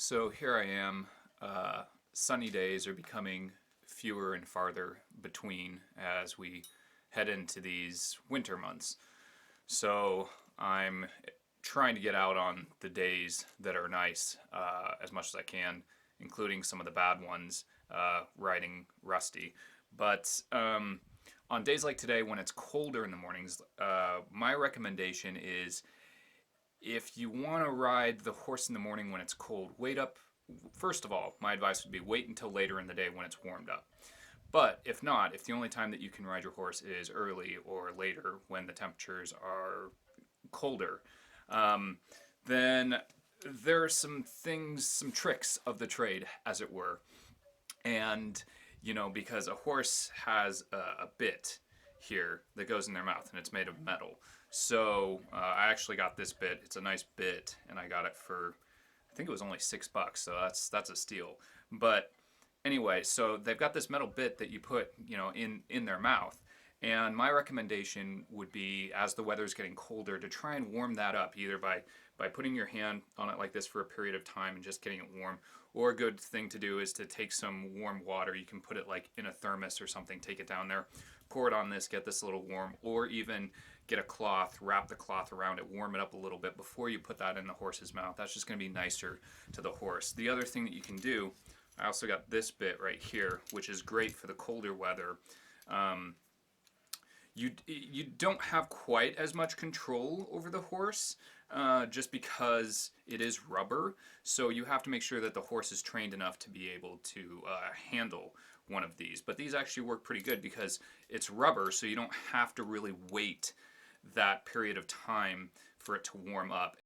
So here I am. Sunny days are becoming fewer and farther between as we head into these winter months. So I'm trying to get out on the days that are nice as much as I can, including some of the bad ones, riding Rusty. But on days like today when it's colder in the mornings, my recommendation is if you want to ride the horse in the morning when it's cold, wait up. First of all, my advice would be wait until later in the day when it's warmed up. But if not, if the only time that you can ride your horse is early or later when the temperatures are colder, then there are some things, some tricks of the trade, as it were. And, because a horse has a bit here that goes in their mouth and it's made of metal. So I actually got this bit. It's a nice bit, and I got it for, I think it was only $6. So that's a steal. But anyway, so they've got this metal bit that you put, in their mouth. And my recommendation would be, as the weather's getting colder, to try and warm that up either by putting your hand on it like this for a period of time and just getting it warm. Or a good thing to do is to take some warm water. You can put it like in a thermos or something, take it down there, pour it on this, get this a little warm, or even get a cloth, wrap the cloth around it, warm it up a little bit before you put that in the horse's mouth. That's just going to be nicer to the horse. The other thing that you can do, I also got this bit right here, which is great for the colder weather. You don't have quite as much control over the horse just because it is rubber. So you have to make sure that the horse is trained enough to be able to handle one of these. But these actually work pretty good because it's rubber, so you don't have to really wait that period of time for it to warm up.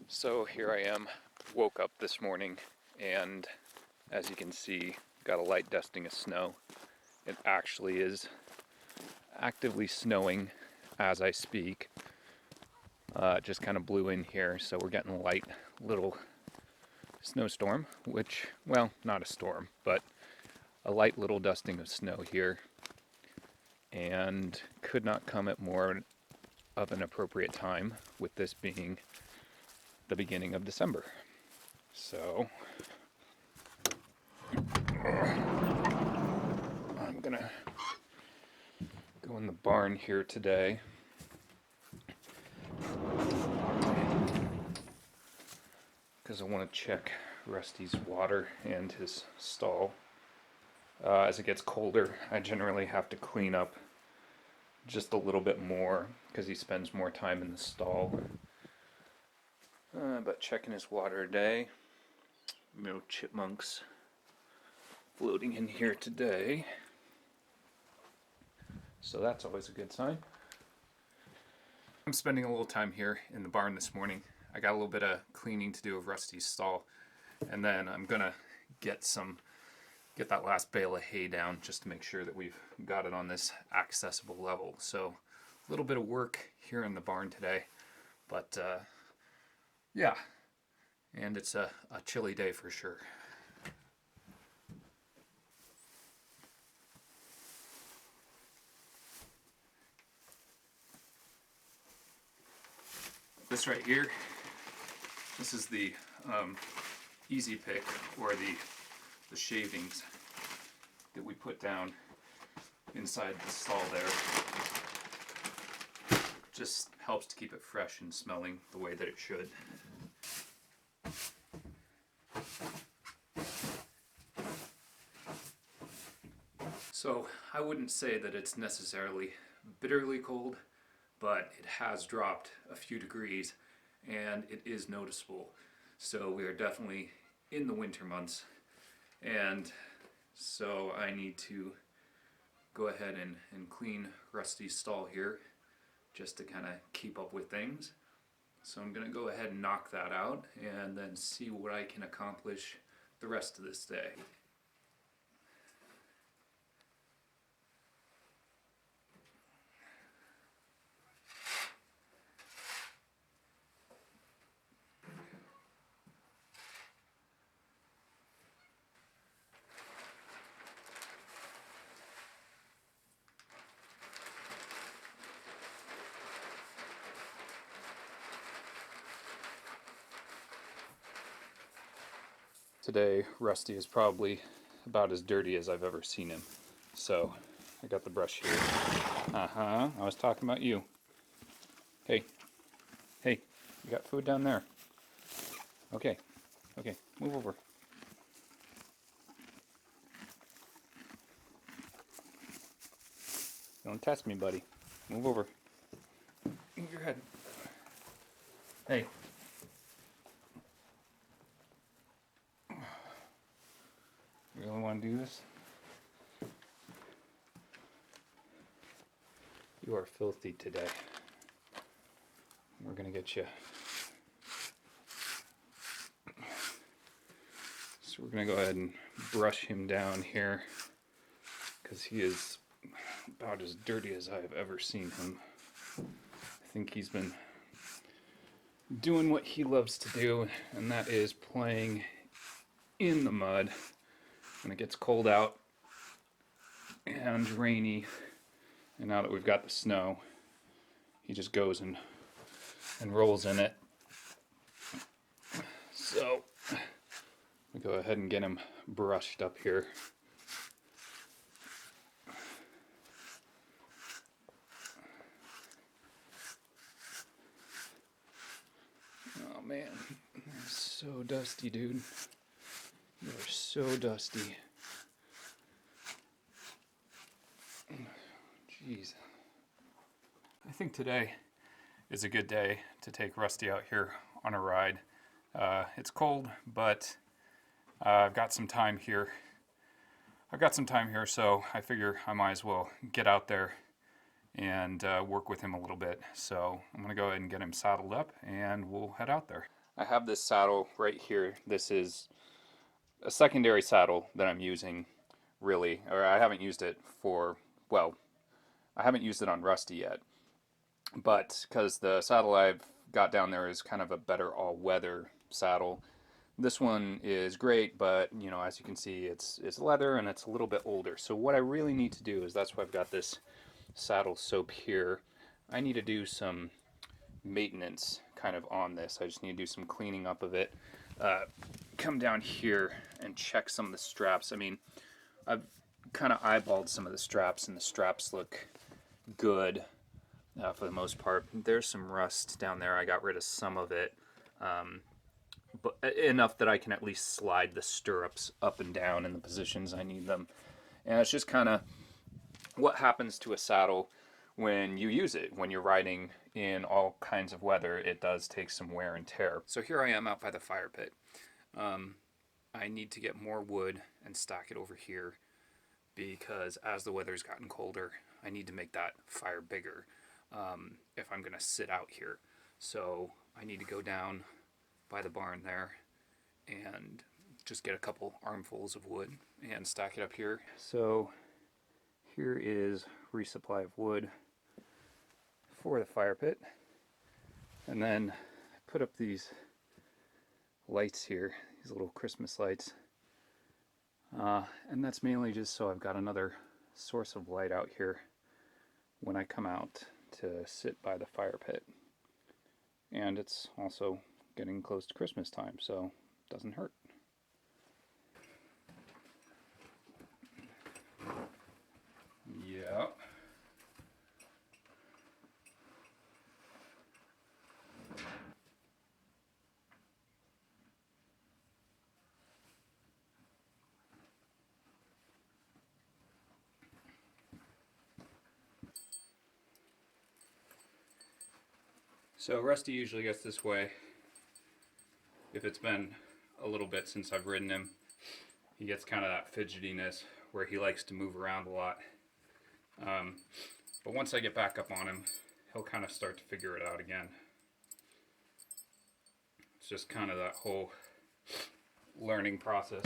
So here I am, woke up this morning, and as you can see, got a light dusting of snow. It actually is actively snowing as I speak. It just kind of blew in here, so we're getting a light little snowstorm, which, well, not a storm, but a light little dusting of snow here, and could not come at more of an appropriate time, with this being the beginning of December. So I'm gonna go in the barn here today because I want to check Rusty's water and his stall. As it gets colder, I generally have to clean up just a little bit more because he spends more time in the stall. But checking his water today. No chipmunks floating in here today. So that's always a good sign. I'm spending a little time here in the barn this morning. I got a little bit of cleaning to do of Rusty's stall. And then I'm gonna get that last bale of hay down just to make sure that we've got it on this accessible level. So a little bit of work here in the barn today. But yeah, and it's a chilly day for sure. This right here, this is the easy pick, or the shavings that we put down inside the stall there. Just helps to keep it fresh and smelling the way that it should. So I wouldn't say that it's necessarily bitterly cold, but it has dropped a few degrees and it is noticeable. So we are definitely in the winter months, and so I need to go ahead and clean Rusty's stall here just to kind of keep up with things. So I'm going to go ahead and knock that out and then see what I can accomplish the rest of this day. Today, Rusty is probably about as dirty as I've ever seen him. So, I got the brush here. I was talking about you. Hey, hey, you got food down there. Okay, okay, move over. Don't test me, buddy. Move over. Move your head. Hey. You really want to do this? You are filthy today. We're going to get you. So we're going to go ahead and brush him down here because he is about as dirty as I've ever seen him. I think he's been doing what he loves to do, and that is playing in the mud when it gets cold out and rainy. And now that we've got the snow, he just goes and rolls in it. So we go ahead and get him brushed up here. Oh man, you're so dusty, dude. You are so dusty. Jeez. I think today is a good day to take Rusty out here on a ride. It's cold, but I've got some time here. So I figure I might as well get out there and work with him a little bit. So I'm gonna go ahead and get him saddled up and we'll head out there. I have this saddle right here. This is a secondary saddle that I'm using, really, or I haven't used it for, well, I haven't used it on Rusty yet, but because the saddle I've got down there is kind of a better all-weather saddle. This one is great, but you know, as you can see, it's leather and it's a little bit older. So what I really need to do is, that's why I've got this saddle soap here. I need to do some maintenance kind of on this. I just need to do some cleaning up of it. Come down here and check some of the straps. I mean, I've kind of eyeballed some of the straps, and the straps look good for the most part. There's some rust down there. I got rid of some of it, but enough that I can at least slide the stirrups up and down in the positions I need them. And it's just kind of what happens to a saddle when you use it. When you're riding in all kinds of weather, it does take some wear and tear. So here I am out by the fire pit. I need to get more wood and stack it over here, because as the weather's gotten colder, I need to make that fire bigger if I'm going to sit out here. So I need to go down by the barn there and just get a couple armfuls of wood and stack it up here. So here is resupply of wood for the fire pit. And then I put up these lights here, these little Christmas lights. And that's mainly just so I've got another source of light out here when I come out to sit by the fire pit. And it's also getting close to Christmas time, so it doesn't hurt. Yeah. So Rusty usually gets this way if it's been a little bit since I've ridden him. He gets kind of that fidgetiness where he likes to move around a lot. But once I get back up on him, he'll kind of start to figure it out again. It's just kind of that whole learning process.